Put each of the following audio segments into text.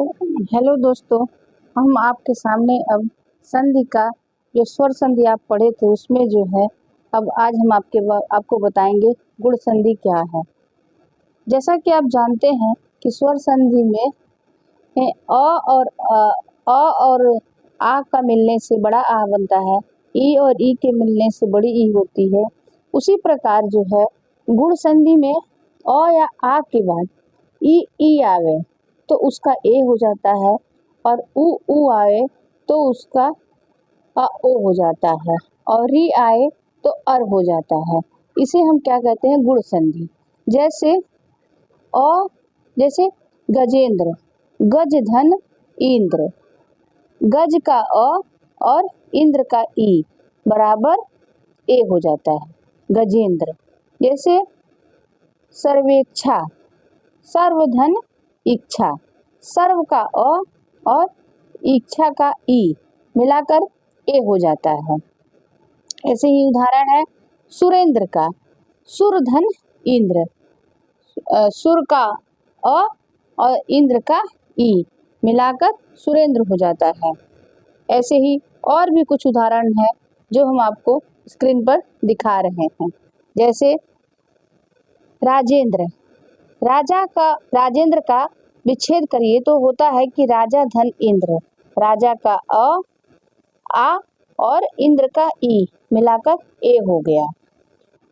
Hello hello दोस्तों, हम आपके सामने अब संधि का जो स्वर संधि आप पढ़े थे उसमें जो है अब आज हम आपको बताएंगे गुण संधि क्या है। जैसा कि आप जानते हैं कि स्वर संधि में और आ का मिलने से बड़ा आ बनता है, ई और ई के मिलने से बड़ी ई होती है। उसी प्रकार जो है गुण संधि में अ या आ के बाद ई आवे तो उसका ए हो जाता है, और उ आए तो उसका ओ हो जाता है, और री आए तो अर हो जाता है। इसे हम क्या कहते हैं? गुण संधि। जैसे जैसे गजेंद्र, गज धन इंद्र, गज का अ और इंद्र का ई बराबर ए हो जाता है, गजेंद्र। जैसे सर्वेक्षा, सर्वधन इच्छा, सर्व का अ और इच्छा का ई मिलाकर ए हो जाता है। ऐसे ही उदाहरण है सुरेंद्र का, सुरधन इंद्र, सुर का अ और इंद्र का ई मिलाकर सुरेंद्र हो जाता है। ऐसे ही और भी कुछ उदाहरण है जो हम आपको स्क्रीन पर दिखा रहे हैं। जैसे राजेंद्र, राजेंद्र का विच्छेद करिए तो होता है कि राजा धन इंद्र, राजा का आ और इंद्र का ई मिलाकर ए हो गया।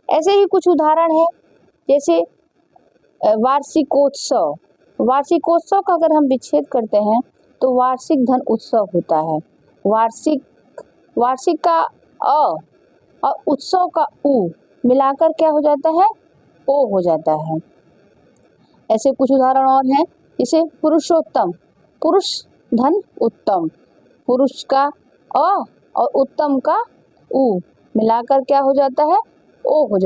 ऐसे ही कुछ उदाहरण है जैसे वार्षिकोत्सव, वार्षिकोत्सव का अगर हम विच्छेद करते हैं तो वार्षिक धन उत्सव होता है। वार्षिक का अ और उत्सव का उ मिलाकर क्या हो जाता है? ओ हो जाता है। ऐसे कुछ उदाहरण और हैं, जैसे पुरुषोत्तम, पुरुष धन उत्तम, पुरुष का अ और उत्तम का उ मिलाकर क्या हो जाता है? ओ हो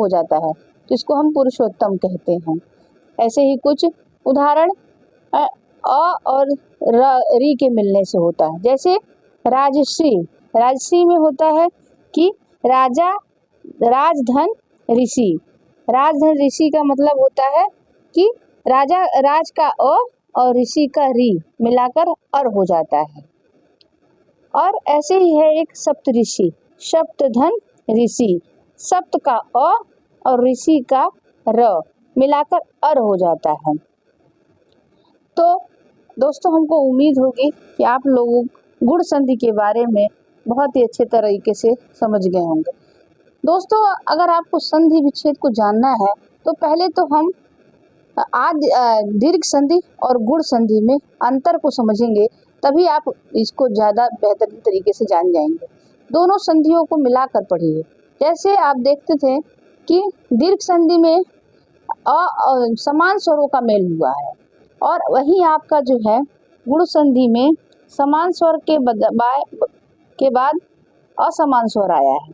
जाता है, जिसको हम पुरुषोत्तम कहते हैं। ऐसे ही कुछ उदाहरण अ और री के मिलने से होता है। जैसे राजश्री, राजश्री में होता है कि राजा राजधन ऋषि, राजधन ऋषि का मतलब होता है कि राज का अ और ऋषि का री मिलाकर अर हो जाता है। और ऐसे ही है एक सप्तऋषि, सप्तधन ऋषि, सप्त का अ और ऋषि का र मिलाकर अर हो जाता है। तो दोस्तों, हमको उम्मीद होगी कि आप लोगों गुण संधि के बारे में बहुत ही अच्छे तरीके से समझ गए होंगे। दोस्तों, अगर आपको संधि विच्छेद को जानना है तो पहले तो हम आज दीर्घ संधि और गुण संधि में अंतर को समझेंगे, तभी आप इसको ज़्यादा बेहतरीन तरीके से जान जाएंगे। दोनों संधियों को मिलाकर पढ़िए। जैसे आप देखते थे कि दीर्घ संधि में समान स्वरों का मेल हुआ है, और वहीं आपका जो है गुण संधि में समान स्वर के बाद असमान स्वर आया है।